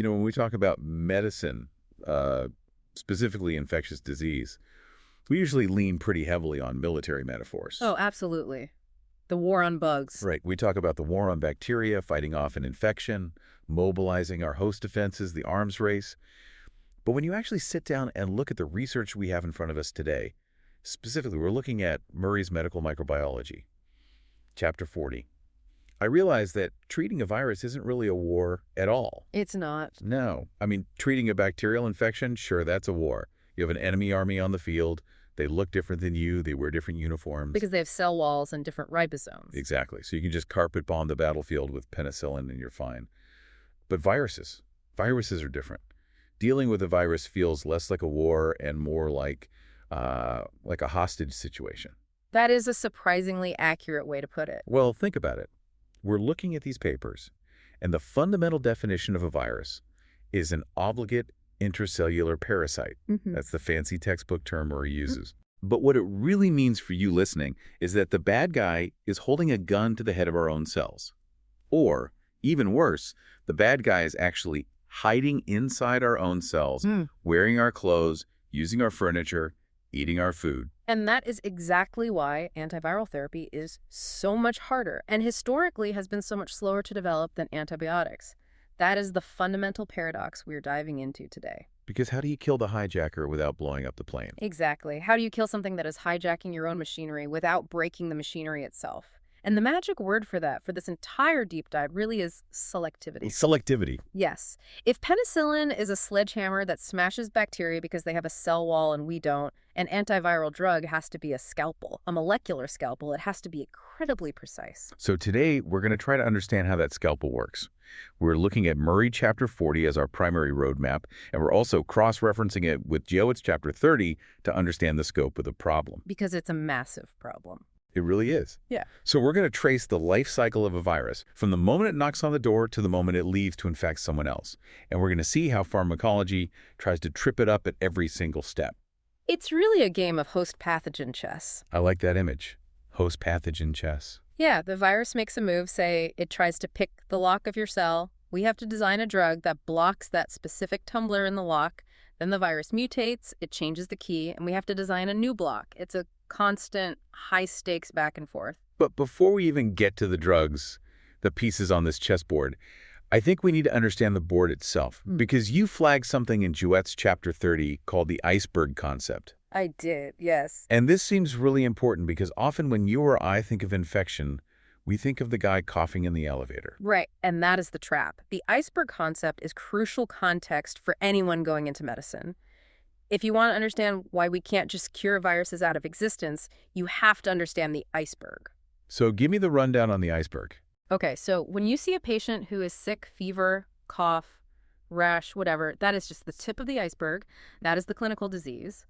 When we talk about medicine, specifically infectious disease, we usually lean pretty heavily on military metaphors. Oh, absolutely. The war on bugs. Right. We talk about the war on bacteria, fighting off an infection, mobilizing our host defenses, the arms race. But when you actually sit down and look at the research we have in front of us today, specifically, we're looking at Murray's Medical Microbiology, Chapter 40. I realize that treating a virus isn't really a war at all. It's not. No. I mean, treating a bacterial infection, sure, that's a war. You have an enemy army on the field. They look different than you. They wear different uniforms. Because they have cell walls and different ribosomes. Exactly. So you can just carpet bomb the battlefield with penicillin and you're fine. But viruses are different. Dealing with a virus feels less like a war and more like a hostage situation. That is a surprisingly accurate way to put it. Well, think about it. We're looking at these papers, and the fundamental definition of a virus is an obligate intracellular parasite. That's the fancy textbook term Murray uses. But what it really means for you listening is that the bad guy is holding a gun to the head of our own cells. Or, even worse, the bad guy is actually hiding inside our own cells, wearing our clothes, using our furniture, eating our food. And that is exactly why antiviral therapy is so much harder and historically has been so much slower to develop than antibiotics. That is the fundamental paradox we're diving into today. Because how do you kill the hijacker without blowing up the plane? Exactly. How do you kill something that is hijacking your own machinery without breaking the machinery itself? And the magic word for that, for this entire deep dive, really is selectivity. Selectivity. Yes. If penicillin is a sledgehammer that smashes bacteria because they have a cell wall and we don't, an antiviral drug has to be a scalpel, a molecular scalpel. It has to be incredibly precise. So today, we're going to try to understand how that scalpel works. We're looking at Murray Chapter 40 as our primary roadmap, and we're also cross-referencing it with Jewett's Chapter 30 to understand the scope of the problem. Because it's a massive problem. It really is. Yeah. So we're going to trace the life cycle of a virus from the moment it knocks on the door to the moment it leaves to infect someone else. And we're going to see how pharmacology tries to trip it up at every single step. It's really a game of host-pathogen chess. I like that image. Host-pathogen chess. Yeah, the virus makes a move, say it tries to pick the lock of your cell. We have to design a drug that blocks that specific tumbler in the lock. Then the virus mutates, it changes the key, and we have to design a new block. It's a constant high-stakes back and forth. But before we even get to the drugs, the pieces on this chessboard, I think we need to understand the board itself. Because you flagged something in Jewett's Chapter 30 called the iceberg concept. I did, yes. And this seems really important because often when you or I think of infection, we think of the guy coughing in the elevator. Right, and that is the trap. The iceberg concept is crucial context for anyone going into medicine. If you want to understand why we can't just cure viruses out of existence, you have to understand the iceberg. So give me the rundown on the iceberg. Okay, so when you see a patient who is sick, fever, cough, rash, whatever, that is just the tip of the iceberg. That is the clinical disease.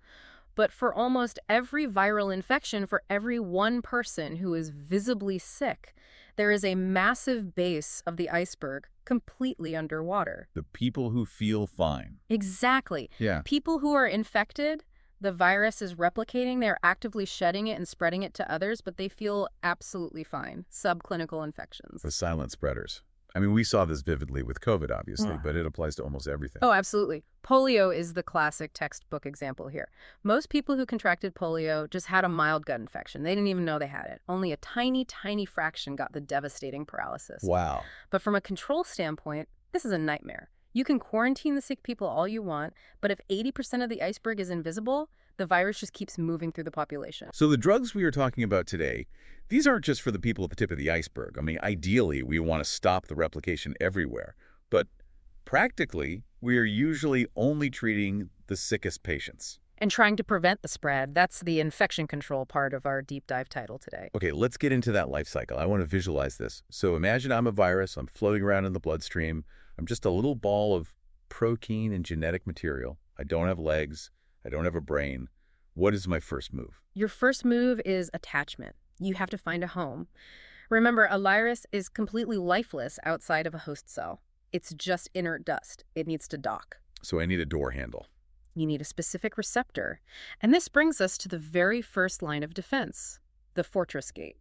But for almost every viral infection, for every one person who is visibly sick, there is a massive base of the iceberg completely underwater. The people who feel fine. Exactly. Yeah. People who are infected, the virus is replicating, they're actively shedding it and spreading it to others, but they feel absolutely fine. Subclinical infections. The silent spreaders. I mean, we saw this vividly with COVID, obviously, but it applies to almost everything. Oh, absolutely. Polio is the classic textbook example here. Most people who contracted polio just had a mild gut infection. They didn't even know they had it. Only a tiny, tiny fraction got the devastating paralysis. Wow. But from a control standpoint, this is a nightmare. You can quarantine the sick people all you want, but if 80% of the iceberg is invisible, the virus just keeps moving through the population. So the drugs we are talking about today, these aren't just for the people at the tip of the iceberg. I mean, ideally, we want to stop the replication everywhere. But practically, we are usually only treating the sickest patients. And trying to prevent the spread. That's the infection control part of our deep dive title today. Okay, let's get into that life cycle. I want to visualize this. So imagine I'm a virus. I'm floating around in the bloodstream. I'm just a little ball of protein and genetic material. I don't have legs. I don't have a brain. What is my first move? Your first move is attachment. You have to find a home. Remember, a virus is completely lifeless outside of a host cell. It's just inert dust. It needs to dock. So I need a door handle. You need a specific receptor. And this brings us to the very first line of defense, the fortress gate.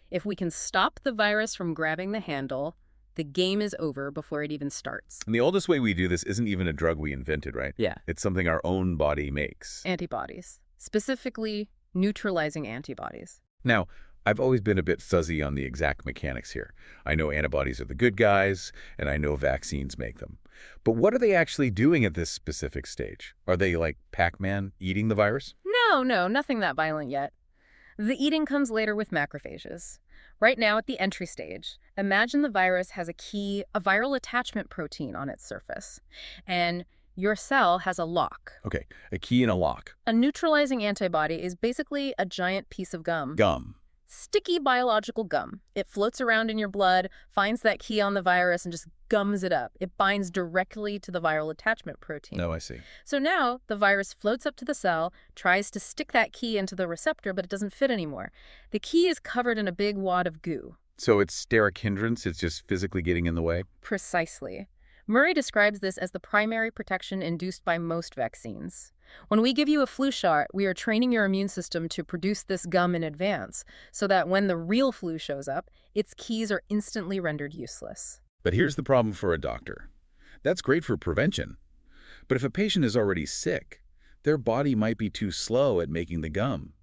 If we can stop the virus from grabbing the handle, The game is over before it even starts. And the oldest way we do this isn't even a drug we invented, right? Yeah. It's something our own body makes. Antibodies. Specifically, neutralizing antibodies. Now, I've always been a bit fuzzy on the exact mechanics here. I know antibodies are the good guys, and I know vaccines make them. But what are they actually doing at this specific stage? Are they like Pac-Man eating the virus? No, nothing that violent yet. The eating comes later with macrophages. Right now, at the entry stage, imagine the virus has a key, a viral attachment protein on its surface, and your cell has a lock. Okay, a key and a lock. A neutralizing antibody is basically a giant piece of gum. Gum. Sticky biological gum. It floats around in your blood, finds that key on the virus, and just gums it up. It binds directly to the viral attachment protein. Oh, I see. So now the virus floats up to the cell, tries to stick that key into the receptor, but it doesn't fit anymore. The key is covered in a big wad of goo. So it's steric hindrance, it's just physically getting in the way? Precisely. Murray describes this as the primary protection induced by most vaccines. When we give you a flu shot, we are training your immune system to produce this gum in advance, so that when the real flu shows up, its keys are instantly rendered useless. But here's the problem for a doctor. That's great for prevention. But if a patient is already sick, their body might be too slow at making the gum.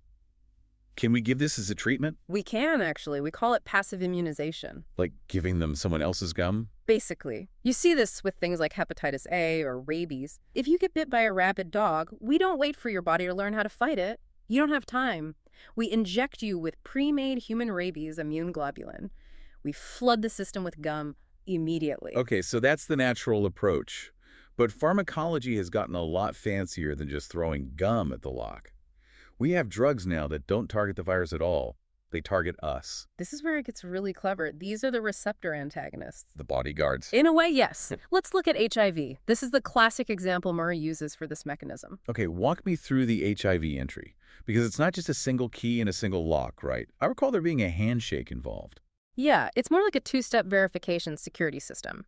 Can we give this as a treatment? We can, actually. We call it passive immunization. Like giving them someone else's gum? Basically. You see this with things like hepatitis A or rabies. If you get bit by a rabid dog, we don't wait for your body to learn how to fight it. You don't have time. We inject you with pre-made human rabies immune globulin. We flood the system with gum immediately. Okay, so that's the natural approach. But pharmacology has gotten a lot fancier than just throwing gum at the lock. We have drugs now that don't target the virus at all. They target us. This is where it gets really clever. These are the receptor antagonists. The bodyguards. In a way, yes. Let's look at HIV. This is the classic example Murray uses for this mechanism. Okay, walk me through the HIV entry. Because it's not just a single key and a single lock, right? I recall there being a handshake involved. Yeah, it's more like a two-step verification security system.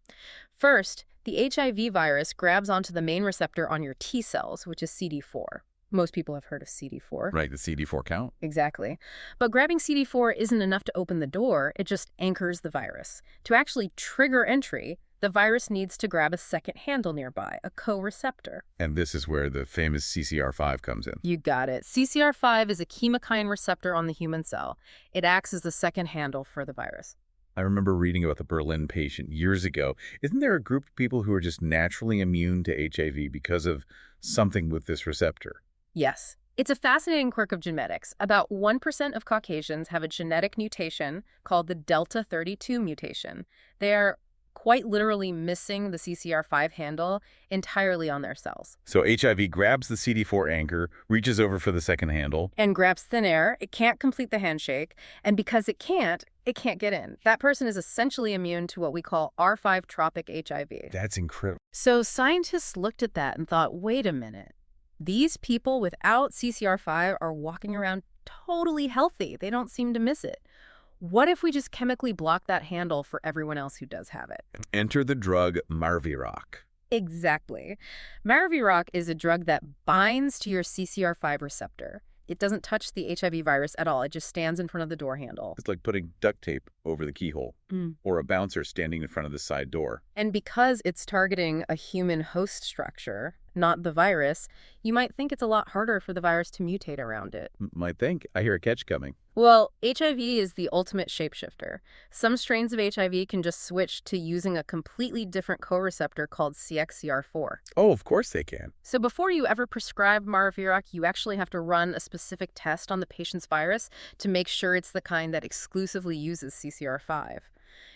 First, the HIV virus grabs onto the main receptor on your T cells, which is CD4. Most people have heard of CD4. Right, the CD4 count. Exactly. But grabbing CD4 isn't enough to open the door, it just anchors the virus. To actually trigger entry, the virus needs to grab a second handle nearby, a co-receptor. And this is where the famous CCR5 comes in. You got it. CCR5 is a chemokine receptor on the human cell. It acts as the second handle for the virus. I remember reading about the Berlin patient years ago. Isn't there a group of people who are just naturally immune to HIV because of something with this receptor? Yes. It's a fascinating quirk of genetics. About 1% of Caucasians have a genetic mutation called the Delta 32 mutation. They are quite literally missing the CCR5 handle entirely on their cells. So HIV grabs the CD4 anchor, reaches over for the second handle. And grabs thin air. It can't complete the handshake. And because it can't get in. That person is essentially immune to what we call R5 tropic HIV. That's incredible. So scientists looked at that and thought, wait a minute. These people without CCR5 are walking around totally healthy. They don't seem to miss it. What if we just chemically block that handle for everyone else who does have it? Enter the drug Marviroc. Exactly. Marviroc is a drug that binds to your CCR5 receptor. It doesn't touch the HIV virus at all. It just stands in front of the door handle. It's like putting duct tape over the keyhole or a bouncer standing in front of the side door. And because it's targeting a human host structure, not the virus, you might think it's a lot harder for the virus to mutate around it. Might think. I hear a catch coming. Well, HIV is the ultimate shapeshifter. Some strains of HIV can just switch to using a completely different co-receptor called CXCR4. Oh, of course they can. So before you ever prescribe Marviroc, you actually have to run a specific test on the patient's virus to make sure it's the kind that exclusively uses CCR5.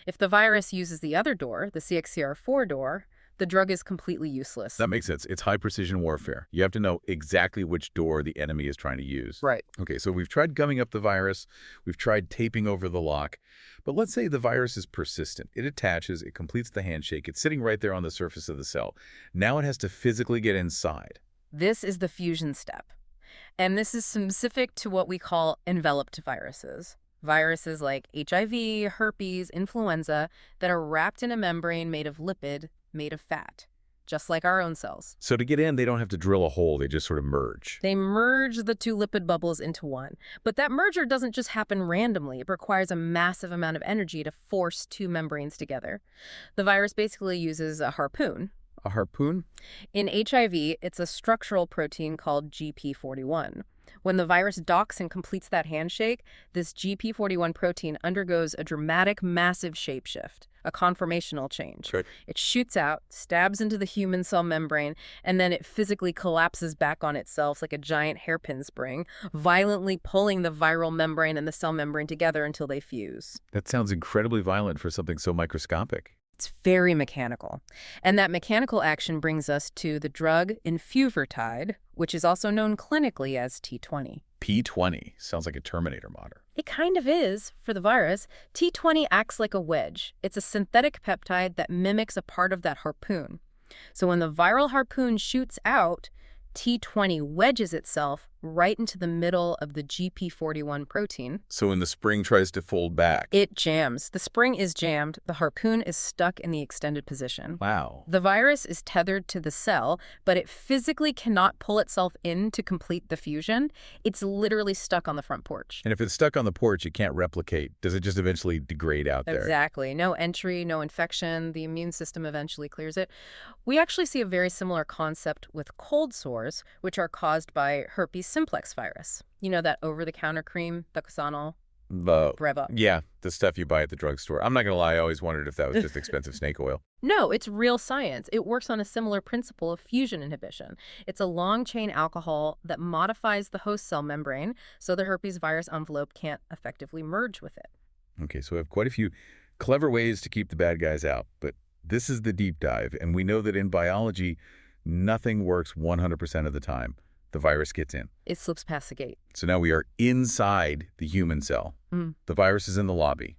If the virus uses the other door, the CXCR4 door, the drug is completely useless. That makes sense. It's high-precision warfare. You have to know exactly which door the enemy is trying to use. Right. Okay, so we've tried gumming up the virus. We've tried taping over the lock. But let's say the virus is persistent. It attaches. It completes the handshake. It's sitting right there on the surface of the cell. Now it has to physically get inside. This is the fusion step. And this is specific to what we call enveloped viruses. Viruses like HIV, herpes, influenza that are wrapped in a membrane made of lipid, made of fat. just like our own cells. So to get in, they don't have to drill a hole. They just sort of merge. They merge the two lipid bubbles into one. But that merger doesn't just happen randomly. It requires a massive amount of energy to force two membranes together. The virus basically uses a harpoon. A harpoon? In HIV, it's a structural protein called GP41. When the virus docks and completes that handshake, this GP41 protein undergoes a dramatic, massive shapeshift, a conformational change. Okay. It shoots out, stabs into the human cell membrane, and then it physically collapses back on itself like a giant hairpin spring, violently pulling the viral membrane and the cell membrane together until they fuse. That sounds incredibly violent for something so microscopic. It's very mechanical. And that mechanical action brings us to the drug enfuvirtide, which is also known clinically as T20. P20 sounds like a Terminator model. It kind of is. For the virus, T20 acts like a wedge. It's a synthetic peptide that mimics a part of that harpoon. So when the viral harpoon shoots out, T20 wedges itself right into the middle of the GP41 protein. So when the spring tries to fold back, it jams. The spring is jammed. The harpoon is stuck in the extended position. wow. The virus is tethered to the cell, but it physically cannot pull itself in to complete the fusion. It's literally stuck on the front porch. And if it's stuck on the porch, it can't replicate. Does it just eventually degrade out there? Exactly. No entry, no infection. The immune system eventually clears it. We actually see a very similar concept with cold sores, which are caused by herpes simplex virus. You know, that over-the-counter cream, Vaccination, Breva. Yeah, the stuff you buy at the drugstore. I'm not going to lie, I always wondered if that was just expensive snake oil. No, it's real science. It works on a similar principle of fusion inhibition. It's a long-chain alcohol that modifies the host cell membrane so the herpes virus envelope can't effectively merge with it. Okay, so we have quite a few clever ways to keep the bad guys out, but this is the deep dive, and we know that in biology, nothing works 100% of the time. The virus gets in. It slips past the gate. So now we are inside the human cell. The virus is in the lobby,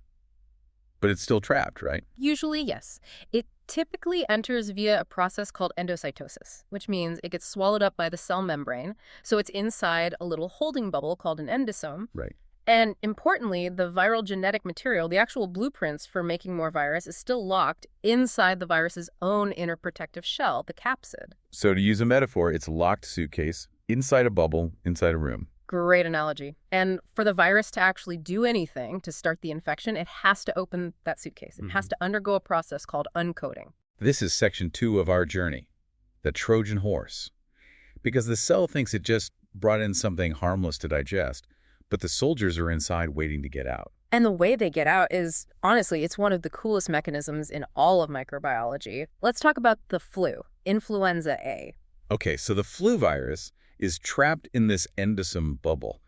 but it's still trapped, right? Usually, yes. It typically enters via a process called endocytosis, which means it gets swallowed up by the cell membrane, so it's inside a little holding bubble called an endosome. Right. And importantly, the viral genetic material, the actual blueprints for making more virus, is still locked inside the virus's own inner protective shell, the capsid. So to use a metaphor, it's a locked suitcase inside a bubble, inside a room. Great analogy. And for the virus to actually do anything to start the infection, it has to open that suitcase. It has to undergo a process called uncoating. This is section 2 of our journey, the Trojan horse. Because the cell thinks it just brought in something harmless to digest, but the soldiers are inside waiting to get out. And the way they get out is, honestly, it's one of the coolest mechanisms in all of microbiology. Let's talk about the flu, influenza A. Okay, so the flu virus is trapped in this endosome bubble.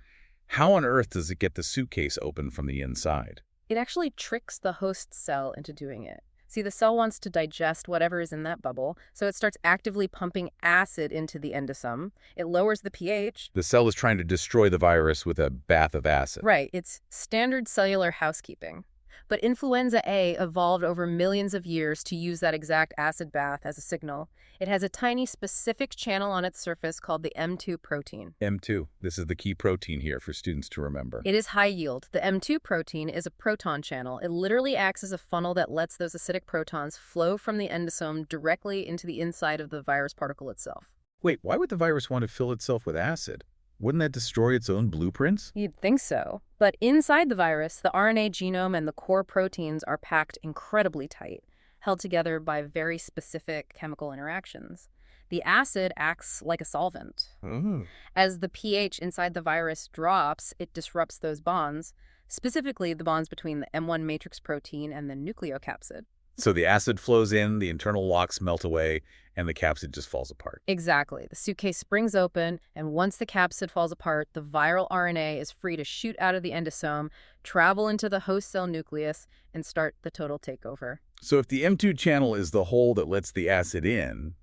How on earth does it get the suitcase open from the inside? It actually tricks the host cell into doing it. See, the cell wants to digest whatever is in that bubble, so it starts actively pumping acid into the endosome. It lowers the pH. The cell is trying to destroy the virus with a bath of acid. Right, it's standard cellular housekeeping. But influenza A evolved over millions of years to use that exact acid bath as a signal. It has a tiny specific channel on its surface called the M2 protein. M2. This is the key protein here for students to remember. It is high yield. The M2 protein is a proton channel. It literally acts as a funnel that lets those acidic protons flow from the endosome directly into the inside of the virus particle itself. Wait, why would the virus want to fill itself with acid? Wouldn't that destroy its own blueprints? You'd think so. But inside the virus, the RNA genome and the core proteins are packed incredibly tight, held together by very specific chemical interactions. The acid acts like a solvent. As the pH inside the virus drops, it disrupts those bonds, specifically the bonds between the M1 matrix protein and the nucleocapsid. So the acid flows in, the internal locks melt away, and the capsid just falls apart. Exactly. The suitcase springs open, and once the capsid falls apart, the viral RNA is free to shoot out of the endosome, travel into the host cell nucleus, and start the total takeover. So if the M2 channel is the hole that lets the acid in,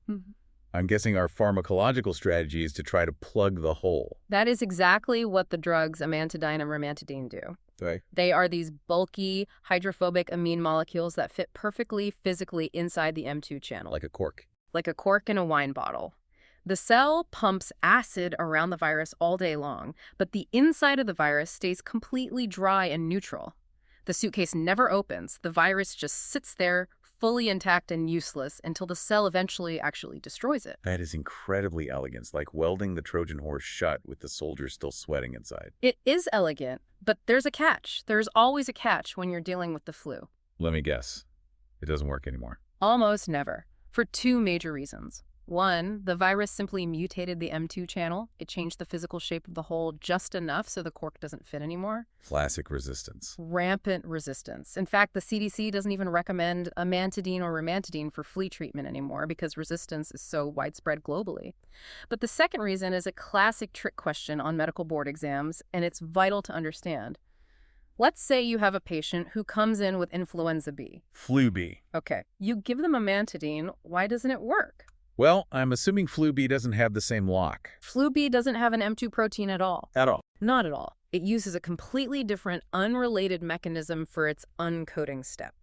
I'm guessing our pharmacological strategy is to try to plug the hole. That is exactly what the drugs amantadine and ramantadine do. Right. They are these bulky, hydrophobic amine molecules that fit perfectly physically inside the M2 channel. Like a cork. Like a cork in a wine bottle. The cell pumps acid around the virus all day long, but the inside of the virus stays completely dry and neutral. The suitcase never opens. The virus just sits there, fully intact and useless until the cell eventually actually destroys it. That is incredibly elegant, like welding the Trojan horse shut with the soldier still sweating inside. It is elegant, but there's a catch. There's always a catch when you're dealing with the flu. Let me guess. It doesn't work anymore. Almost never, for two major reasons. One, the virus simply mutated the M2 channel. It changed the physical shape of the hole just enough so the cork doesn't fit anymore. Classic resistance. Rampant resistance. In fact, the CDC doesn't even recommend amantadine or rimantadine for flea treatment anymore because resistance is so widespread globally. But the second reason is a classic trick question on medical board exams, and it's vital to understand. Let's say you have a patient who comes in with influenza B. Flu B. Okay. You give them amantadine. Why doesn't it work? Well, I'm assuming Flu B doesn't have the same lock. Flu B doesn't have an M2 protein at all. At all. Not at all. It uses a completely different, unrelated mechanism for its uncoating step.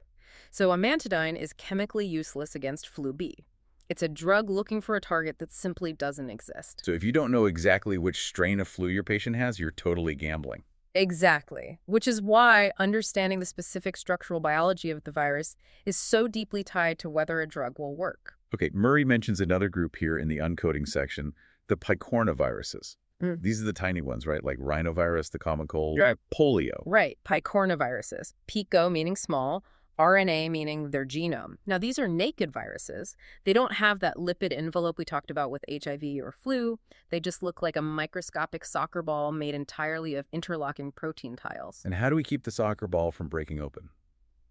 So amantadine is chemically useless against Flu B. It's a drug looking for a target that simply doesn't exist. So if you don't know exactly which strain of flu your patient has, you're totally gambling. Exactly. Which is why understanding the specific structural biology of the virus is so deeply tied to whether a drug will work. Okay, Murray mentions another group here in the uncoating section, the picornaviruses. These are the tiny ones, right? Like rhinovirus, the common cold, polio. Right, picornaviruses. Pico meaning small, RNA meaning their genome. Now, these are naked viruses. They don't have that lipid envelope we talked about with HIV or flu. They just look like a microscopic soccer ball made entirely of interlocking protein tiles. And how do we keep the soccer ball from breaking open?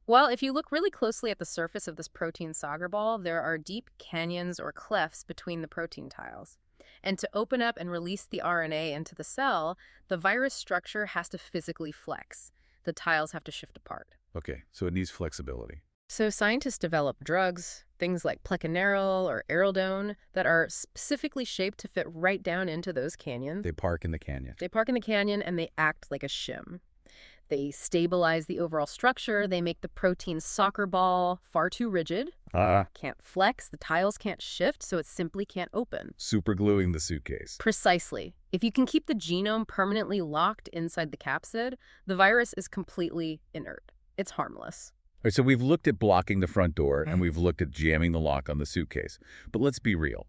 Well, if you look really closely at the surface of this protein soccer ball, there are deep canyons or clefts between the protein tiles. And to open up and release the RNA into the cell, the virus structure has to physically flex. The tiles have to shift apart. Okay, so it needs flexibility. So scientists develop drugs, things like plecanaril or araldone, that are specifically shaped to fit right down into those canyons. They park in the canyon. They park in the canyon and they act like a shim. They stabilize the overall structure. They make the protein soccer ball far too rigid. Can't flex. The tiles can't shift, so it simply can't open. Super gluing the suitcase. Precisely. If you can keep the genome permanently locked inside the capsid, the virus is completely inert. It's harmless. All right, so we've looked at blocking the front door and we've looked at jamming the lock on the suitcase. But let's be real.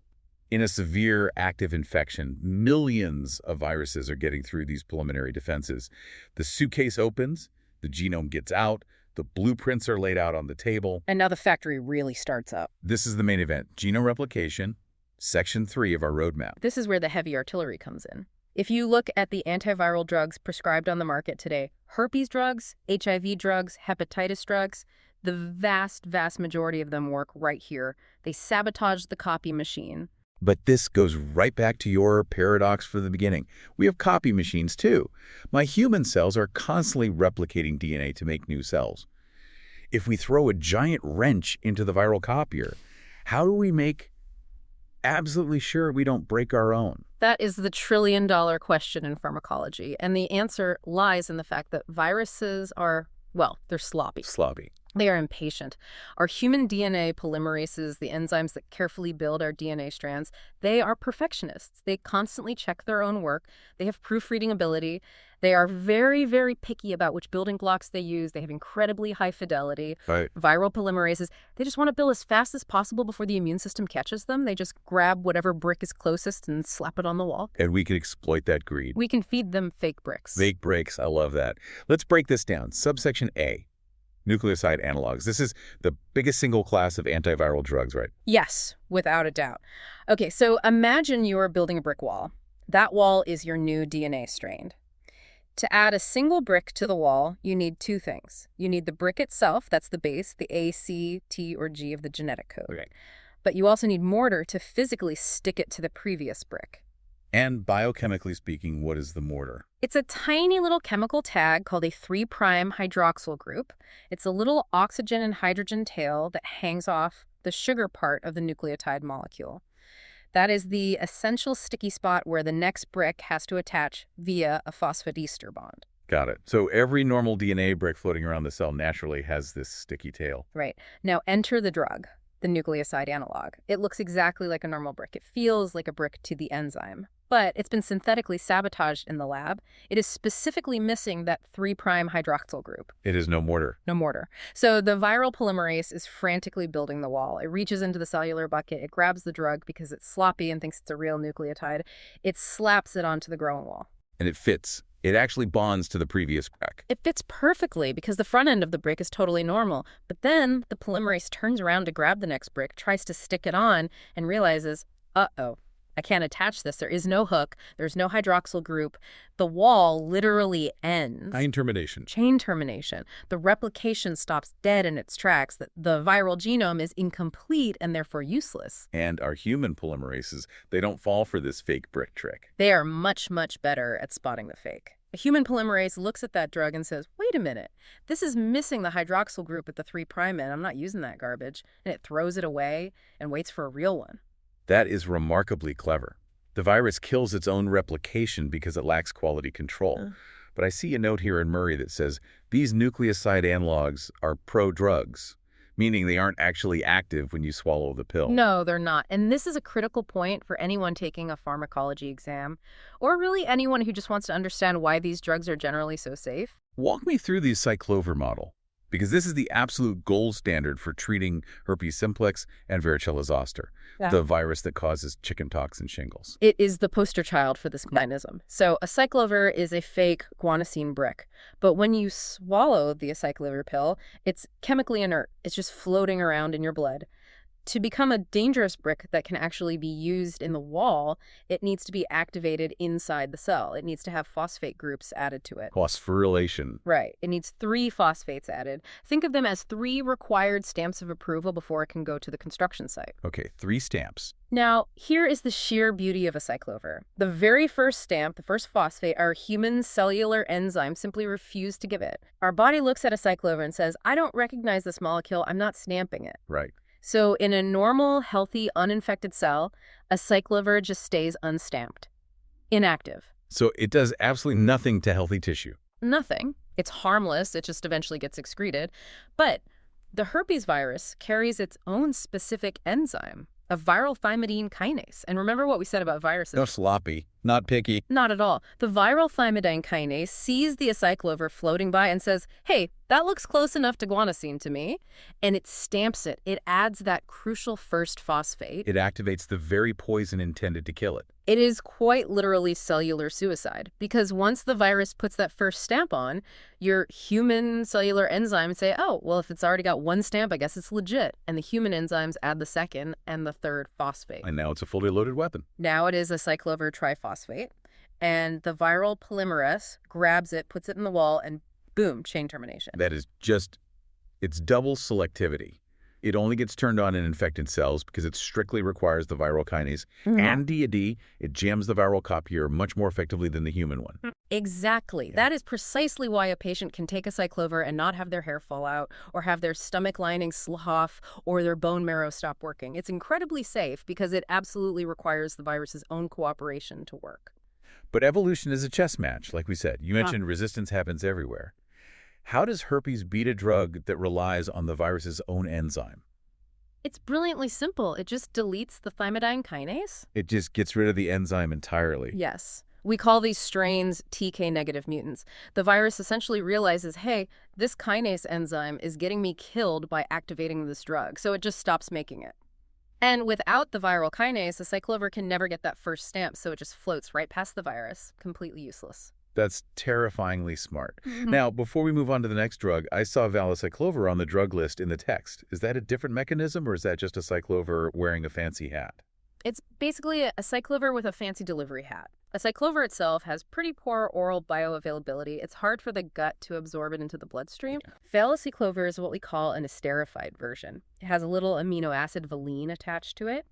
In a severe active infection, millions of viruses are getting through these preliminary defenses. The suitcase opens, the genome gets out, the blueprints are laid out on the table. And now the factory really starts up. This is the main event, genome replication, section 3 of our roadmap. This is where the heavy artillery comes in. If you look at the antiviral drugs prescribed on the market today, herpes drugs, HIV drugs, hepatitis drugs, the vast majority of them work right here. They sabotage the copy machine. But this goes right back to your paradox from the beginning. We have copy machines too. My human cells are constantly replicating DNA to make new cells. If we throw a giant wrench into the viral copier, how do we make absolutely sure we don't break our own? That is the trillion-dollar question in pharmacology, and the answer lies in the fact that viruses are, well, they're sloppy. Sloppy. They are impatient. Our human DNA polymerases, the enzymes that carefully build our DNA strands, they are perfectionists. They constantly check their own work. They have proofreading ability. They are very, very picky about which building blocks they use. They have incredibly high fidelity. Right. Viral polymerases, they just want to build as fast as possible before the immune system catches them. They just grab whatever brick is closest and slap it on the wall. And we can exploit that greed. We can feed them fake bricks. Fake bricks, I love that. Let's break this down. Subsection A. Nucleoside analogs. This is the biggest single class of antiviral drugs, right? Yes, without a doubt. Okay, so imagine you're building a brick wall. That wall is your new DNA strand. To add a single brick to the wall, you need two things. You need the brick itself, that's the base, the A, C, T, or G of the genetic code. Okay. But you also need mortar to physically stick it to the previous brick. And biochemically speaking, what is the mortar? It's a tiny little chemical tag called a 3' hydroxyl group. It's a little oxygen and hydrogen tail that hangs off the sugar part of the nucleotide molecule. That is the essential sticky spot where the next brick has to attach via a phosphodiester bond. Got it. So every normal DNA brick floating around the cell naturally has this sticky tail. Right. Now enter the drug. the nucleoside analog. It looks exactly like a normal brick. It feels like a brick to the enzyme. But it's been synthetically sabotaged in the lab. It is specifically missing that 3' hydroxyl group. It is no mortar. No mortar. So the viral polymerase is frantically building the wall. It reaches into the cellular bucket. It grabs the drug because it's sloppy and thinks it's a real nucleotide. It slaps it onto the growing wall. And it fits. It actually bonds to the previous crack. It fits perfectly because the front end of the brick is totally normal. But then the polymerase turns around to grab the next brick, tries to stick it on, and realizes, uh-oh, I can't attach this. There is no hook. There's no hydroxyl group. The wall literally ends. Chain termination. Chain termination. The replication stops dead in its tracks. The viral genome is incomplete and therefore useless. And our human polymerases, they don't fall for this fake brick trick. They are much, much better at spotting the fake. A human polymerase looks at that drug and says, wait a minute, this is missing the hydroxyl group at the 3' end. I'm not using that garbage. And it throws it away and waits for a real one. That is remarkably clever. The virus kills its own replication because it lacks quality control. But I see a note here in Murray that says these nucleoside analogs are pro-drugs, meaning they aren't actually active when you swallow the pill. No, they're not. And this is a critical point for anyone taking a pharmacology exam, or really anyone who just wants to understand why these drugs are generally so safe. Walk me through the cyclover model, because this is the absolute gold standard for treating herpes simplex and varicella zoster, the virus that causes chickenpox and shingles. It is the poster child for this mechanism. So a cyclover is a fake guanosine brick. But when you swallow the acyclovir pill, it's chemically inert. It's just floating around in your blood. To become a dangerous brick that can actually be used in the wall, it needs to be activated inside the cell. It needs to have phosphate groups added to it. Phosphorylation. Right. It needs 3 phosphates added. Think of them as 3 required stamps of approval before it can go to the construction site. Okay, 3 stamps. Now, here is the sheer beauty of a cyclover. The very first stamp, the first phosphate, our human cellular enzyme simply refused to give it. Our body looks at a cyclover and says, I don't recognize this molecule. I'm not stamping it. Right. So in a normal, healthy, uninfected cell, a cyclover just stays unstamped, inactive. So it does absolutely nothing to healthy tissue. Nothing. It's harmless. It just eventually gets excreted. But the herpes virus carries its own specific enzyme, a viral thymidine kinase. And remember what we said about viruses. No sloppy, not picky. Not at all. The viral thymidine kinase sees the acyclover floating by and says, hey, that looks close enough to guanosine to me. And it stamps it. It adds that crucial first phosphate. It activates the very poison intended to kill it. It is quite literally cellular suicide, because once the virus puts that first stamp on, your human cellular enzymes say, oh, well, if it's already got 1 stamp, I guess it's legit. And the human enzymes add the second and the third phosphate. And now it's a fully loaded weapon. Now it is a cyclover triphosphate. And the viral polymerase grabs it, puts it in the wall, and boom, chain termination. That is just, it's double selectivity. It only gets turned on in infected cells because it strictly requires the viral kinase and DAD. It jams the viral copier much more effectively than the human one. Exactly. Yeah. That is precisely why a patient can take a cyclover and not have their hair fall out or have their stomach lining slough or their bone marrow stop working. It's incredibly safe because it absolutely requires the virus's own cooperation to work. But evolution is a chess match, like we said. You mentioned resistance happens everywhere. How does herpes beat a drug that relies on the virus's own enzyme? It's brilliantly simple. It just deletes the thymidine kinase. It just gets rid of the enzyme entirely. Yes. We call these strains TK-negative mutants. The virus essentially realizes, hey, this kinase enzyme is getting me killed by activating this drug, so it just stops making it. And without the viral kinase, a cyclover can never get that first stamp, so it just floats right past the virus, completely useless. That's terrifyingly smart. Now, before we move on to the next drug, I saw valacyclover on the drug list in the text. Is that a different mechanism, or is that just a cyclover wearing a fancy hat? It's basically a cyclover with a fancy delivery hat. A cyclover itself has pretty poor oral bioavailability. It's hard for the gut to absorb it into the bloodstream. Valacyclover is what we call an esterified version. It has a little amino acid valine attached to it.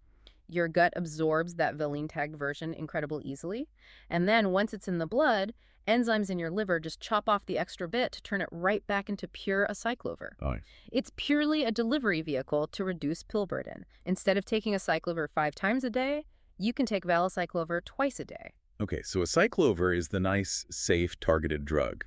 Your gut absorbs that valine-tagged version incredibly easily. And then once it's in the blood, enzymes in your liver just chop off the extra bit to turn it right back into pure acyclover. Nice. It's purely a delivery vehicle to reduce pill burden. Instead of taking acyclover 5 times a day, you can take valacyclover twice a day. Okay, so acyclover is the nice, safe, targeted drug.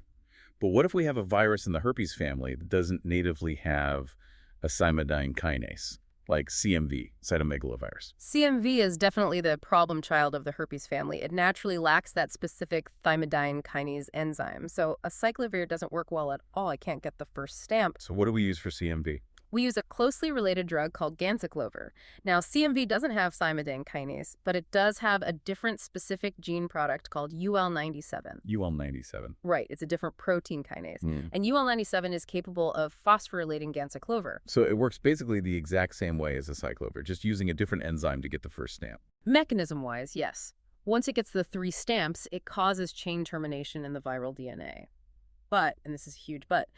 But what if we have a virus in the herpes family that doesn't natively have a thymidine kinase? like CMV, cytomegalovirus. CMV is definitely the problem child of the herpes family. It naturally lacks that specific thymidine kinase enzyme. So acyclovir doesn't work well at all. I can't get the first stamp. So what do we use for CMV? We use a closely related drug called ganciclovir. Now, CMV doesn't have thymidine kinase, but it does have a different specific gene product called UL97. UL97. Right, it's a different protein kinase. Mm. And UL97 is capable of phosphorylating ganciclovir. So it works basically the exact same way as acyclovir, just using a different enzyme to get the first stamp. Mechanism-wise, yes. Once it gets the 3 stamps, it causes chain termination in the viral DNA. But, and this is a huge but,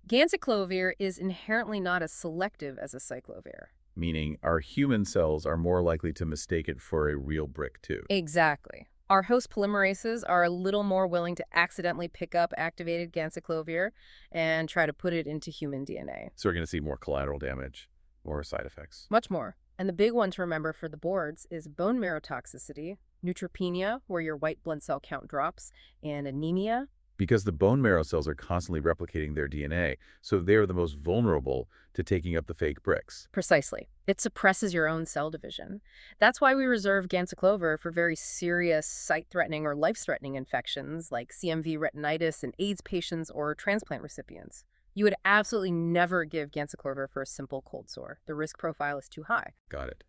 ganciclovir is inherently not as selective as acyclovir. Meaning our human cells are more likely to mistake it for a real brick, too. Exactly. Our host polymerases are a little more willing to accidentally pick up activated ganciclovir and try to put it into human DNA. So we're going to see more collateral damage, more side effects. Much more. And the big one to remember for the boards is bone marrow toxicity, neutropenia, where your white blood cell count drops, and anemia. Because the bone marrow cells are constantly replicating their DNA, so they're the most vulnerable to taking up the fake bricks. Precisely. It suppresses your own cell division. That's why we reserve ganciclovir for very serious sight-threatening or life-threatening infections like CMV retinitis in AIDS patients or transplant recipients. You would absolutely never give ganciclovir for a simple cold sore. The risk profile is too high. Got it.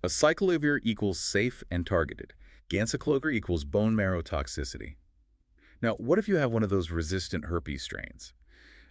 Acyclovir equals safe and targeted. Ganciclovir equals bone marrow toxicity. Now, what if you have one of those resistant herpes strains?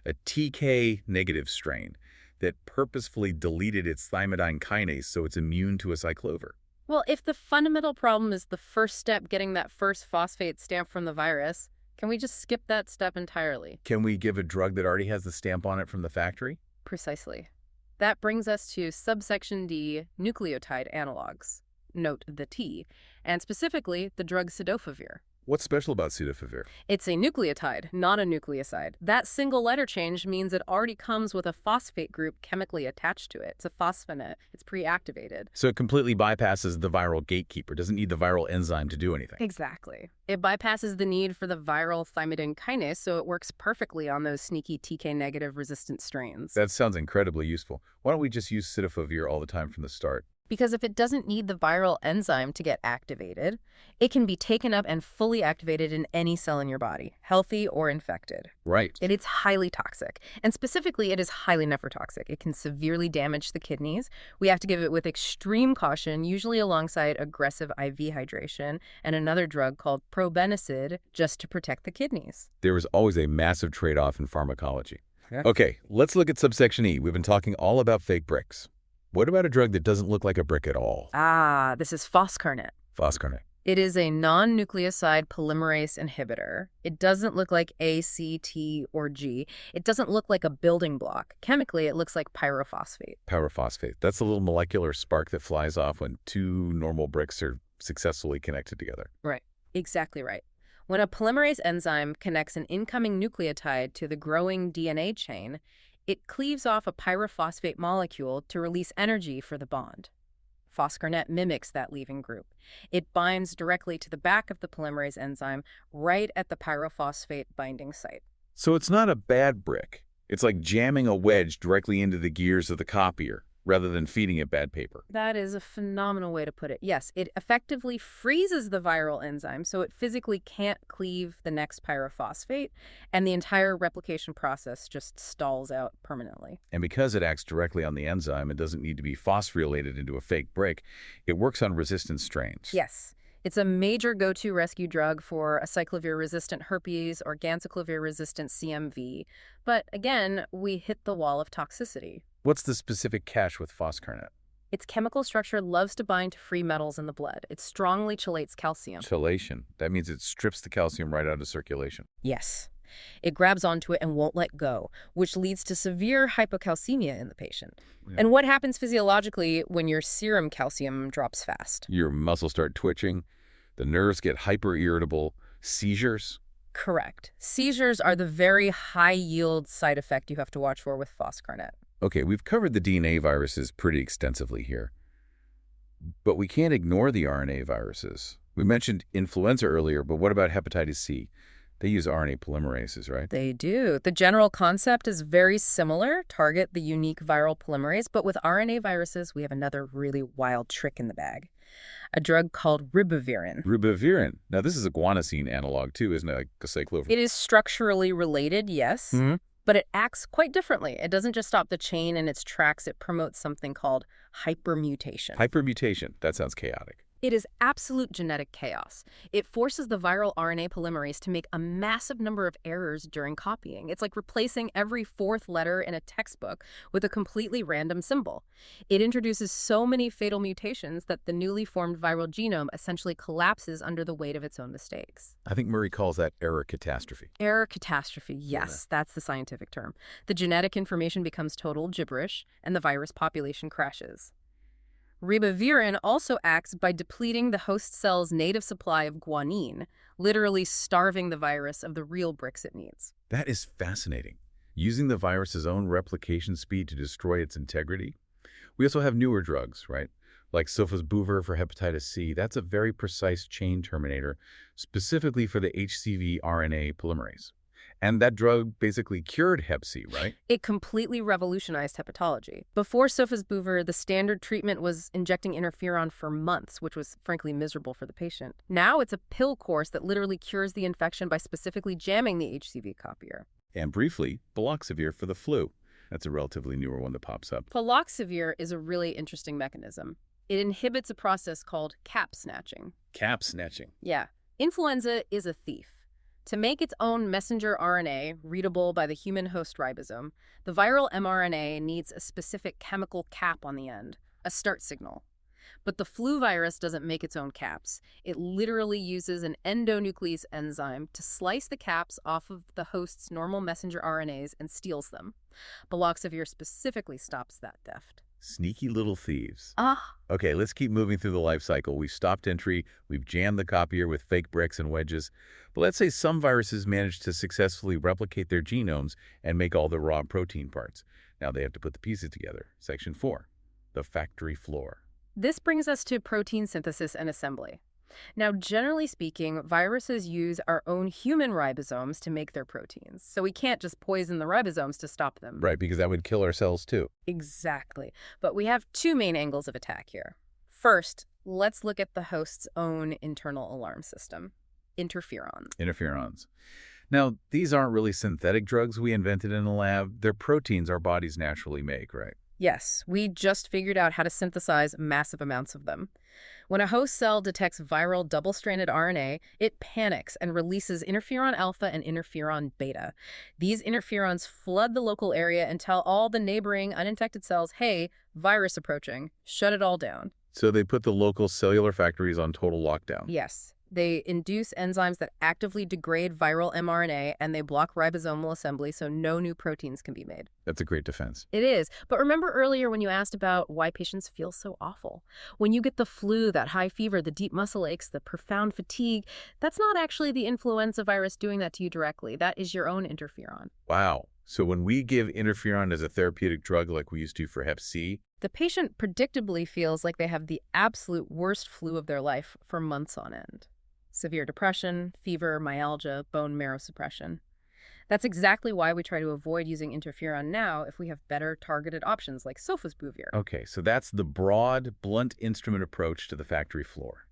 A TK-negative strain that purposefully deleted its thymidine kinase so it's immune to acyclovir. Well, if the fundamental problem is the first step, getting that first phosphate stamp from the virus, can we just skip that step entirely? Can we give a drug that already has the stamp on it from the factory? Precisely. That brings us to subsection D, nucleotide analogs. Note the T, and specifically the drug cidofovir. What's special about cidofovir? It's a nucleotide, not a nucleoside. That single letter change means it already comes with a phosphate group chemically attached to it. It's a phosphonate. It's pre-activated. So it completely bypasses the viral gatekeeper, doesn't need the viral enzyme to do anything. Exactly. It bypasses the need for the viral thymidine kinase, so it works perfectly on those sneaky TK-negative resistant strains. That sounds incredibly useful. Why don't we just use cidofovir all the time from the start? Because if it doesn't need the viral enzyme to get activated, it can be taken up and fully activated in any cell in your body, healthy or infected. Right. It's highly toxic. And specifically, it is highly nephrotoxic. It can severely damage the kidneys. We have to give it with extreme caution, usually alongside aggressive IV hydration and another drug called probenecid, just to protect the kidneys. There is always a massive trade-off in pharmacology. Okay, let's look at subsection E. We've been talking all about fake bricks. What about a drug that doesn't look like a brick at all? This is foscarnet. Foscarnet. It is a non-nucleoside polymerase inhibitor. It doesn't look like A, C, T, or G. It doesn't look like a building block. Chemically, it looks like pyrophosphate. Pyrophosphate. That's the little molecular spark that flies off when two normal bricks are successfully connected together. Right. Exactly right. When a polymerase enzyme connects an incoming nucleotide to the growing DNA chain, it cleaves off a pyrophosphate molecule to release energy for the bond. Foscarnet mimics that leaving group. It binds directly to the back of the polymerase enzyme right at the pyrophosphate binding site. So it's not a bad brick. It's like jamming a wedge directly into the gears of the copier, rather than feeding it bad paper. That is a phenomenal way to put it. Yes, it effectively freezes the viral enzyme so it physically can't cleave the next pyrophosphate, and the entire replication process just stalls out permanently. And because it acts directly on the enzyme and doesn't need to be phosphorylated into a fake brick, it works on resistant strains. Yes. It's a major go-to rescue drug for acyclovir-resistant herpes or ganciclovir-resistant CMV. But again, we hit the wall of toxicity. What's the specific catch with foscarnet? Its chemical structure loves to bind to free metals in the blood. It strongly chelates calcium. Chelation. That means it strips the calcium right out of circulation. Yes. It grabs onto it and won't let go, which leads to severe hypocalcemia in the patient. Yeah. And what happens physiologically when your serum calcium drops fast? Your muscles start twitching, the nerves get hyper-irritable, seizures. Correct. Seizures are the very high-yield side effect you have to watch for with foscarnet. Okay, we've covered the DNA viruses pretty extensively here. But we can't ignore the RNA viruses. We mentioned influenza earlier, but what about hepatitis C? They use RNA polymerases, right? They do. The general concept is very similar, target the unique viral polymerase, but with RNA viruses, we have another really wild trick in the bag. A drug called ribavirin. Ribavirin. Now, this is a guanosine analog, too, isn't it? Like a cyclovir. It is structurally related, yes, but it acts quite differently. It doesn't just stop the chain in its tracks. It promotes something called hypermutation. Hypermutation. That sounds chaotic. It is absolute genetic chaos. It forces the viral RNA polymerase to make a massive number of errors during copying. It's like replacing every fourth letter in a textbook with a completely random symbol. It introduces so many fatal mutations that the newly formed viral genome essentially collapses under the weight of its own mistakes. I think Murray calls that error catastrophe. Error catastrophe, yes, that's the scientific term. The genetic information becomes total gibberish, and the virus population crashes. Ribavirin also acts by depleting the host cell's native supply of guanine, literally starving the virus of the real bricks it needs. That is fascinating. Using the virus's own replication speed to destroy its integrity. We also have newer drugs, right? Like sofosbuvir for hepatitis C. That's a very precise chain terminator, specifically for the HCV RNA polymerase. And that drug basically cured hep C, right? It completely revolutionized hepatology. Before sofosbuvir, the standard treatment was injecting interferon for months, which was frankly miserable for the patient. Now it's a pill course that literally cures the infection by specifically jamming the HCV copier. And briefly, baloxavir for the flu. That's a relatively newer one that pops up. Baloxavir is a really interesting mechanism. It inhibits a process called cap snatching. Cap snatching. Yeah. Influenza is a thief. To make its own messenger RNA readable by the human host ribosome, the viral mRNA needs a specific chemical cap on the end, a start signal. But the flu virus doesn't make its own caps. It literally uses an endonuclease enzyme to slice the caps off of the host's normal messenger RNAs and steals them. Baloxavir specifically stops that theft. Sneaky little thieves. Ah. Okay, let's keep moving through the life cycle. We've stopped entry, we've jammed the copier with fake bricks and wedges. But let's say some viruses manage to successfully replicate their genomes and make all the raw protein parts. Now they have to put the pieces together. Section 4, the factory floor. This brings us to protein synthesis and assembly. Now, generally speaking, viruses use our own human ribosomes to make their proteins. So we can't just poison the ribosomes to stop them. Right, because that would kill our cells too. Exactly. But we have two main angles of attack here. First, let's look at the host's own internal alarm system, interferons. Interferons. Now, these aren't really synthetic drugs we invented in a lab. They're proteins our bodies naturally make, right? Yes, we just figured out how to synthesize massive amounts of them. When a host cell detects viral double-stranded RNA, it panics and releases interferon alpha and interferon beta. These interferons flood the local area and tell all the neighboring uninfected cells, hey, virus approaching, shut it all down. So they put the local cellular factories on total lockdown. Yes. They induce enzymes that actively degrade viral mRNA, and they block ribosomal assembly so no new proteins can be made. That's a great defense. It is. But remember earlier when you asked about why patients feel so awful? When you get the flu, that high fever, the deep muscle aches, the profound fatigue, that's not actually the influenza virus doing that to you directly. That is your own interferon. Wow. So when we give interferon as a therapeutic drug like we used to for hep C, the patient predictably feels like they have the absolute worst flu of their life for months on end. Severe depression, fever, myalgia, bone marrow suppression. That's exactly why we try to avoid using interferon now if we have better targeted options like sofosbuvir. Okay, so that's the broad, blunt instrument approach to the factory floor.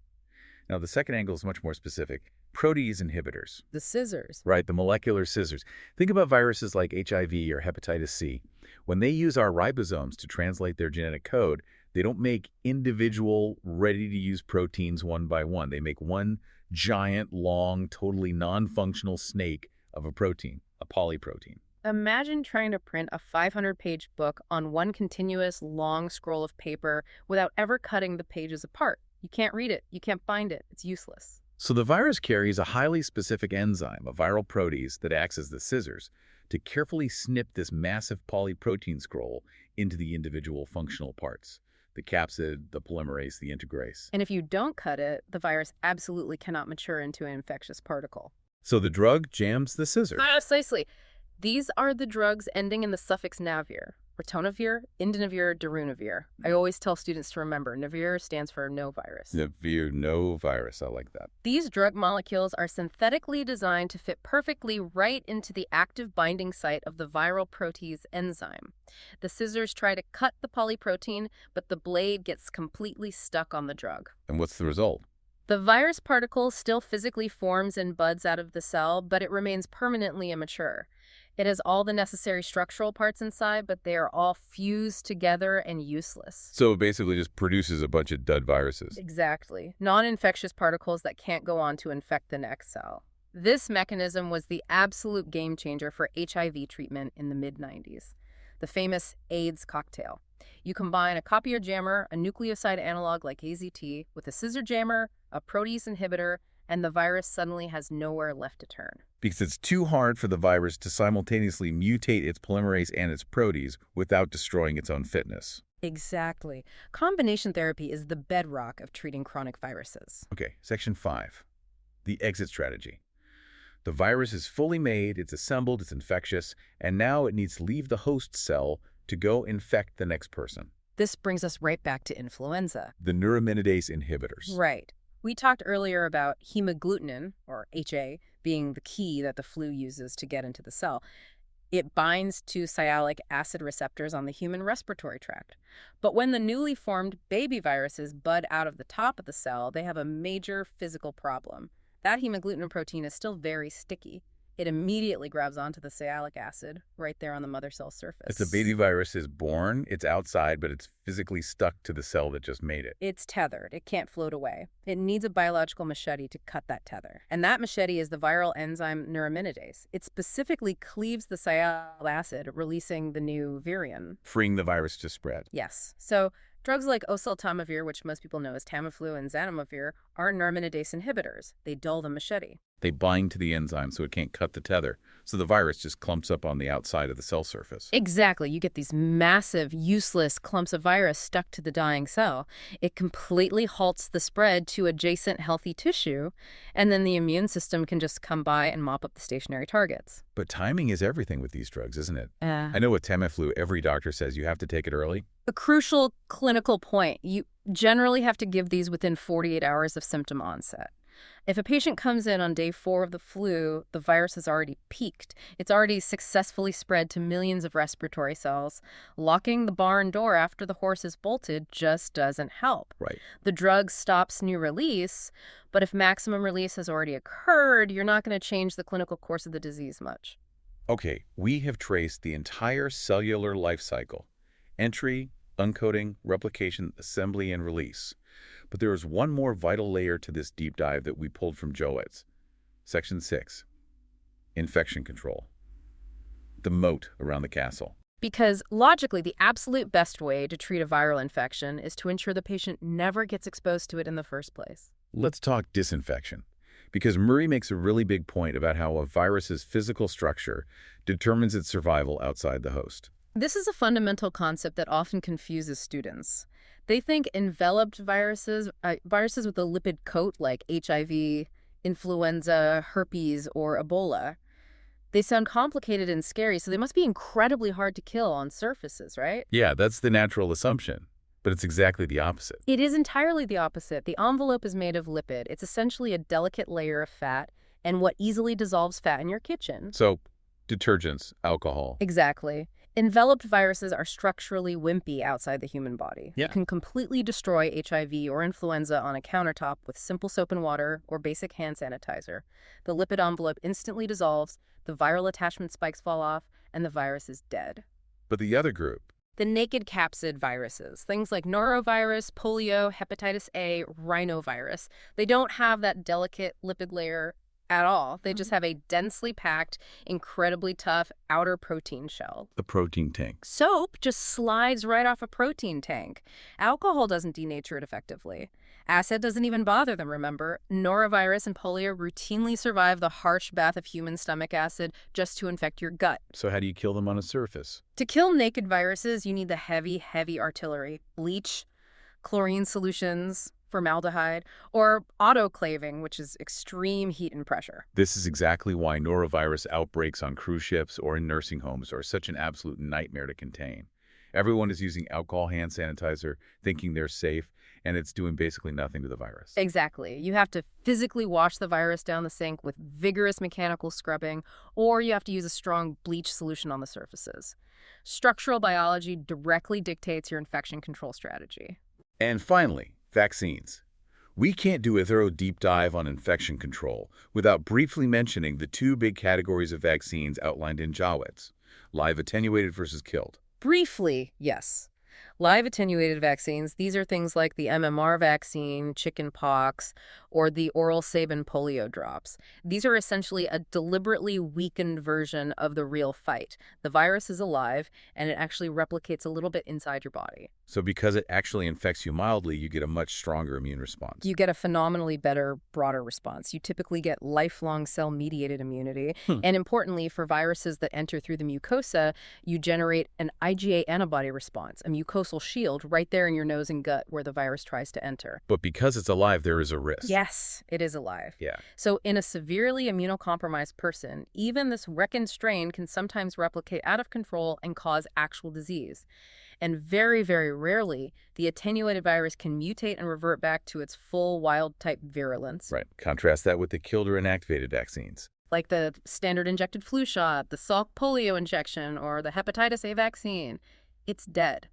Now, the second angle is much more specific. Protease inhibitors. The scissors. Right, the molecular scissors. Think about viruses like HIV or hepatitis C. When they use our ribosomes to translate their genetic code, they don't make individual, ready-to-use proteins one by one. They make one giant, long, totally non-functional snake of a protein, a polyprotein. Imagine trying to print a 500-page book on one continuous, long scroll of paper without ever cutting the pages apart. You can't read it. You can't bind it. It's useless. So the virus carries a highly specific enzyme, a viral protease, that acts as the scissors to carefully snip this massive polyprotein scroll into the individual functional parts. The capsid, the polymerase, the integrase. And if you don't cut it, the virus absolutely cannot mature into an infectious particle. So the drug jams the scissors. Precisely. These are the drugs ending in the suffix -navir, ritonavir, indinavir, darunavir. I always tell students to remember, navir stands for no virus. Navir, no virus. I like that. These drug molecules are synthetically designed to fit perfectly right into the active binding site of the viral protease enzyme. The scissors try to cut the polyprotein, but the blade gets completely stuck on the drug. And what's the result? The virus particle still physically forms and buds out of the cell, but it remains permanently immature. It has all the necessary structural parts inside, but they are all fused together and useless. So it basically just produces a bunch of dud viruses. Exactly. Non-infectious particles that can't go on to infect the next cell. This mechanism was the absolute game changer for HIV treatment in the mid-90s. The famous AIDS cocktail. You combine a copier jammer, a nucleoside analog like AZT, with a scissor jammer, a protease inhibitor, and the virus suddenly has nowhere left to turn. Because it's too hard for the virus to simultaneously mutate its polymerase and its protease without destroying its own fitness. Exactly. Combination therapy is the bedrock of treating chronic viruses. Okay, section 5. The exit strategy. The virus is fully made, it's assembled, it's infectious, and now it needs to leave the host cell to go infect the next person. This brings us right back to influenza. The neuraminidase inhibitors. Right. We talked earlier about hemagglutinin, or HA, being the key that the flu uses to get into the cell. It binds to sialic acid receptors on the human respiratory tract. But when the newly formed baby viruses bud out of the top of the cell, they have a major physical problem. That hemagglutinin protein is still very sticky. It immediately grabs onto the sialic acid right there on the mother cell surface. As the baby virus is born, it's outside, but it's physically stuck to the cell that just made it. It's tethered. It can't float away. It needs a biological machete to cut that tether. And that machete is the viral enzyme neuraminidase. It specifically cleaves the sialic acid, releasing the new virion. Freeing the virus to spread. Yes. So drugs like oseltamivir, which most people know as Tamiflu, and zanamivir, are neuraminidase inhibitors. They dull the machete. They bind to the enzyme so it can't cut the tether, so the virus just clumps up on the outside of the cell surface. Exactly. You get these massive, useless clumps of virus stuck to the dying cell. It completely halts the spread to adjacent healthy tissue, and then the immune system can just come by and mop up the stationary targets. But timing is everything with these drugs, isn't it? I know with Tamiflu, every doctor says you have to take it early. A crucial clinical point. You generally have to give these within 48 hours of symptom onset. If a patient comes in on day 4 of the flu, the virus has already peaked. It's already successfully spread to millions of respiratory cells. Locking the barn door after the horse is bolted just doesn't help. Right. The drug stops new release, but if maximum release has already occurred, you're not going to change the clinical course of the disease much. Okay, we have traced the entire cellular life cycle. Entry, uncoating, replication, assembly, and release. But there is one more vital layer to this deep dive that we pulled from Joet's. Section 6. Infection control. The moat around the castle. Because logically, the absolute best way to treat a viral infection is to ensure the patient never gets exposed to it in the first place. Let's talk disinfection. Because Murray makes a really big point about how a virus's physical structure determines its survival outside the host. This is a fundamental concept that often confuses students. They think enveloped viruses with a lipid coat like HIV, influenza, herpes, or Ebola, they sound complicated and scary, so they must be incredibly hard to kill on surfaces, right? Yeah, that's the natural assumption. But it's exactly the opposite. It is entirely the opposite. The envelope is made of lipid. It's essentially a delicate layer of fat and what easily dissolves fat in your kitchen. So, detergents, alcohol. Exactly. Enveloped viruses are structurally wimpy outside the human body. Yeah. You can completely destroy HIV or influenza on a countertop with simple soap and water or basic hand sanitizer. The lipid envelope instantly dissolves, the viral attachment spikes fall off, and the virus is dead. But the other group, the naked capsid viruses, things like norovirus, polio, hepatitis A, rhinovirus, they don't have that delicate lipid layer at all. They just have a densely packed, incredibly tough outer protein shell. the protein tank. Soap just slides right off a protein tank. Alcohol doesn't denature it effectively. Acid doesn't even bother them, remember? Norovirus and polio routinely survive the harsh bath of human stomach acid just to infect your gut. So how do you kill them on a surface? To kill naked viruses, you need the heavy, heavy artillery. Bleach, chlorine solutions, formaldehyde, or autoclaving, which is extreme heat and pressure. This is exactly why norovirus outbreaks on cruise ships or in nursing homes are such an absolute nightmare to contain. Everyone is using alcohol hand sanitizer, thinking they're safe, and it's doing basically nothing to the virus. Exactly. You have to physically wash the virus down the sink with vigorous mechanical scrubbing, or you have to use a strong bleach solution on the surfaces. Structural biology directly dictates your infection control strategy. And finally, vaccines. We can't do a thorough deep dive on infection control without briefly mentioning the two big categories of vaccines outlined in Jaweds: live attenuated versus killed. Briefly, yes. Live attenuated vaccines, these are things like the MMR vaccine, chickenpox, or the oral Sabin polio drops. These are essentially a deliberately weakened version of the real fight. The virus is alive, and it actually replicates a little bit inside your body. So because it actually infects you mildly, you get a much stronger immune response. You get a phenomenally better, broader response. You typically get lifelong cell-mediated immunity. And importantly, for viruses that enter through the mucosa, you generate an IgA antibody response, a mucosal shield right there in your nose and gut where the virus tries to enter. But because it's alive, there is a risk. Yes, it is alive. Yeah. So in a severely immunocompromised person, even this reckoned strain can sometimes replicate out of control and cause actual disease. And very, very rarely, the attenuated virus can mutate and revert back to its full wild-type virulence. Right. Contrast that with the killed or inactivated vaccines. Like the standard injected flu shot, the Salk polio injection, or the hepatitis A vaccine. It's dead.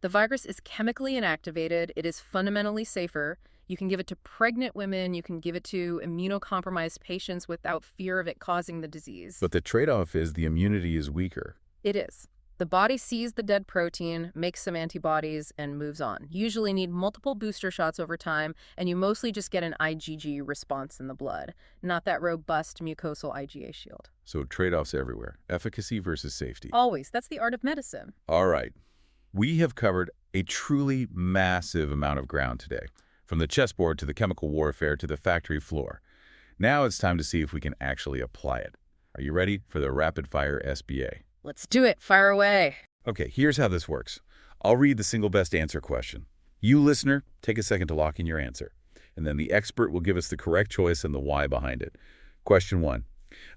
The virus is chemically inactivated. It is fundamentally safer. You can give it to pregnant women. You can give it to immunocompromised patients without fear of it causing the disease. But the trade-off is the immunity is weaker. It is. The body sees the dead protein, makes some antibodies, and moves on. You usually need multiple booster shots over time, and you mostly just get an IgG response in the blood, not that robust mucosal IgA shield. So trade-offs everywhere. Efficacy versus safety. Always. That's the art of medicine. All right. We have covered a truly massive amount of ground today, from the chessboard to the chemical warfare to the factory floor. Now it's time to see if we can actually apply it. Are you ready for the rapid-fire SBA? Let's do it. Fire away. Okay, here's how this works. I'll read the single best answer question. You, listener, take a second to lock in your answer. And then the expert will give us the correct choice and the why behind it. Question 1.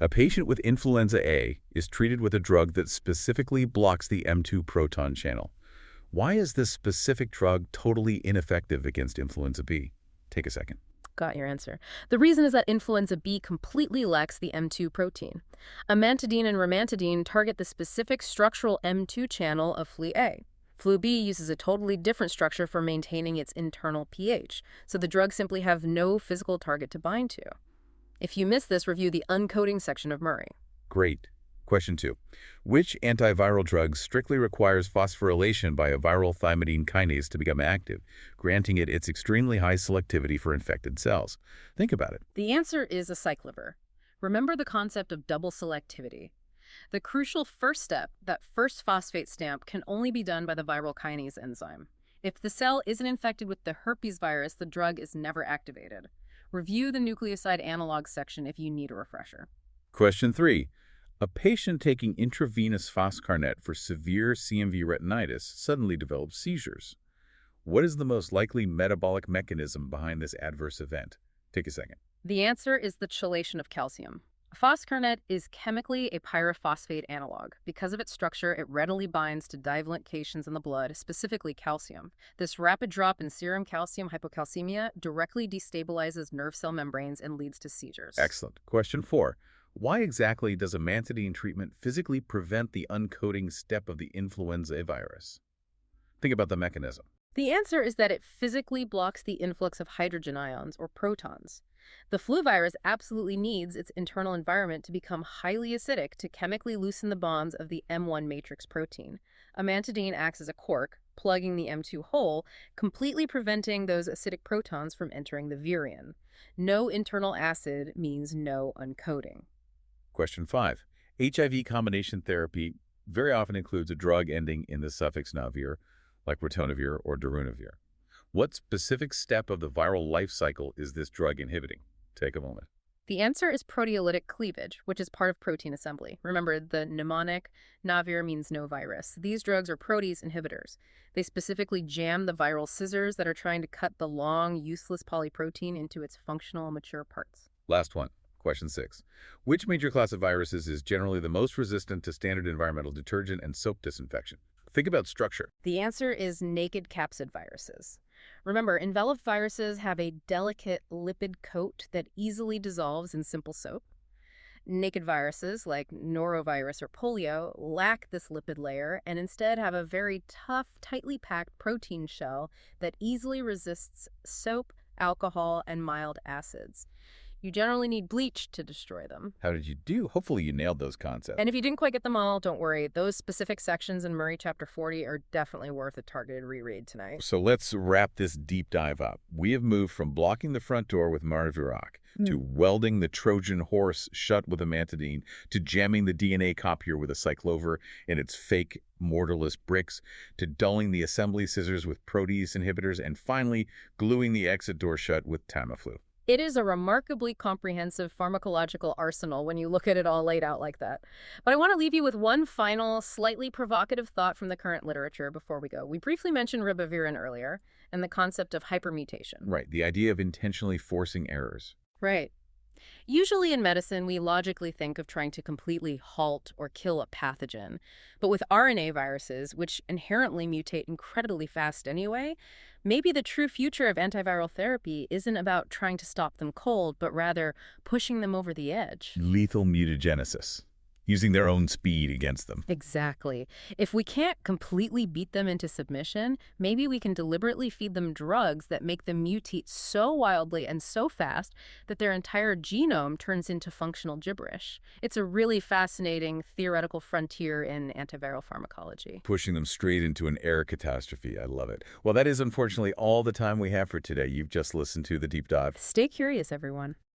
A patient with influenza A is treated with a drug that specifically blocks the M2 proton channel. Why is this specific drug totally ineffective against influenza B? Take a second. Got your answer. The reason is that influenza B completely lacks the M2 protein. Amantadine and rimantadine target the specific structural M2 channel of flu A. Flu B uses a totally different structure for maintaining its internal pH, so the drugs simply have no physical target to bind to. If you missed this, review the uncoating section of Murray. Great. Question 2. Which antiviral drug strictly requires phosphorylation by a viral thymidine kinase to become active, granting it its extremely high selectivity for infected cells? Think about it. The answer is aciclovir. Remember the concept of double selectivity. The crucial first step, that first phosphate stamp, can only be done by the viral kinase enzyme. If the cell isn't infected with the herpes virus, the drug is never activated. Review the nucleoside analog section if you need a refresher. Question 3. A patient taking intravenous foscarnet for severe CMV retinitis suddenly develops seizures. What is the most likely metabolic mechanism behind this adverse event? Take a second. The answer is the chelation of calcium. Foscarnet is chemically a pyrophosphate analog. Because of its structure, it readily binds to divalent cations in the blood, specifically calcium. This rapid drop in serum calcium hypocalcemia directly destabilizes nerve cell membranes and leads to seizures. Excellent. Question 4. Why exactly does amantadine treatment physically prevent the uncoating step of the influenza virus? Think about the mechanism. The answer is that it physically blocks the influx of hydrogen ions, or protons. The flu virus absolutely needs its internal environment to become highly acidic to chemically loosen the bonds of the M1 matrix protein. Amantadine acts as a cork, plugging the M2 hole, completely preventing those acidic protons from entering the virion. No internal acid means no uncoating. Question 5. HIV combination therapy very often includes a drug ending in the suffix -navir, like ritonavir or darunavir. What specific step of the viral life cycle is this drug inhibiting? Take a moment. The answer is proteolytic cleavage, which is part of protein assembly. Remember, the mnemonic navir means no virus. These drugs are protease inhibitors. They specifically jam the viral scissors that are trying to cut the long, useless polyprotein into its functional, mature parts. Last one. Question 6. Which major class of viruses is generally the most resistant to standard environmental detergent and soap disinfection? Think about structure. The answer is naked capsid viruses. Remember, enveloped viruses have a delicate lipid coat that easily dissolves in simple soap. Naked viruses, like norovirus or polio, lack this lipid layer and instead have a very tough, tightly packed protein shell that easily resists soap, alcohol, and mild acids. You generally need bleach to destroy them. How did you do? Hopefully you nailed those concepts. And if you didn't quite get them all, don't worry. Those specific sections in Murray Chapter 40 are definitely worth a targeted reread tonight. So let's wrap this deep dive up. We have moved from blocking the front door with Marviroc to welding the Trojan horse shut with amantadine, to jamming the DNA copier with a cyclover in its fake mortarless bricks, to dulling the assembly scissors with protease inhibitors, and finally gluing the exit door shut with Tamiflu. It is a remarkably comprehensive pharmacological arsenal when you look at it all laid out like that. But I want to leave you with one final, slightly provocative thought from the current literature before we go. We briefly mentioned ribavirin earlier and the concept of hypermutation. Right, the idea of intentionally forcing errors. Right. Usually in medicine, we logically think of trying to completely halt or kill a pathogen. But with RNA viruses, which inherently mutate incredibly fast anyway, maybe the true future of antiviral therapy isn't about trying to stop them cold, but rather pushing them over the edge. Lethal mutagenesis, using their own speed against them. Exactly. If we can't completely beat them into submission, maybe we can deliberately feed them drugs that make them mutate so wildly and so fast that their entire genome turns into functional gibberish. It's a really fascinating theoretical frontier in antiviral pharmacology. Pushing them straight into an error catastrophe. I love it. Well, that is unfortunately all the time we have for today. You've just listened to The Deep Dive. Stay curious, everyone.